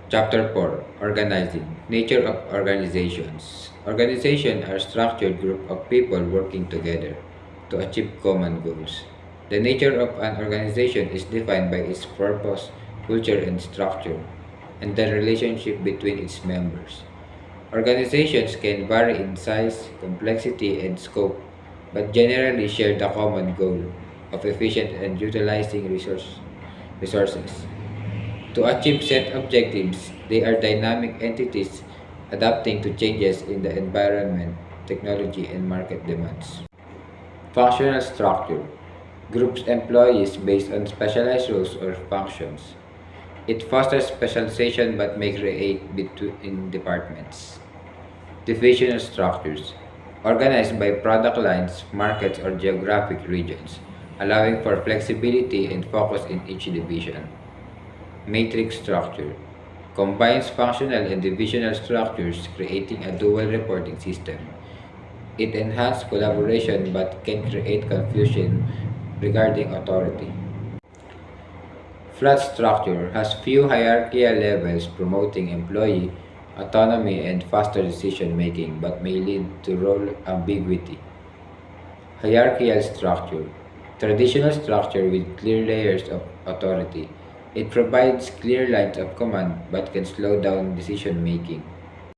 Chapter 4: Organizing. Nature of organizations. Organizations are a structured group of people working together to achieve common goals. The nature of an organization is defined by its purpose, culture, and structure, and the relationship between its members. Organizations can vary in size, complexity, and scope, but generally share the common goal of efficient and utilizing resources. To achieve set objectives, they are dynamic entities adapting to changes in the environment, technology, and market demands. Functional structure groups employees based on specialized roles or functions. It fosters specialization but may create between departments. Divisional structures organized by product lines, markets, or geographic regions, allowing for flexibility and focus in each division. Matrix structure combines functional and divisional structures, creating a dual reporting system. It enhances collaboration but can create confusion regarding authority. Flat structure has few hierarchical levels, promoting employee autonomy and faster decision making, but may lead to role ambiguity. Hierarchical structure. Traditional structure with clear layers of authority. It provides clear lines of command but can slow down decision making.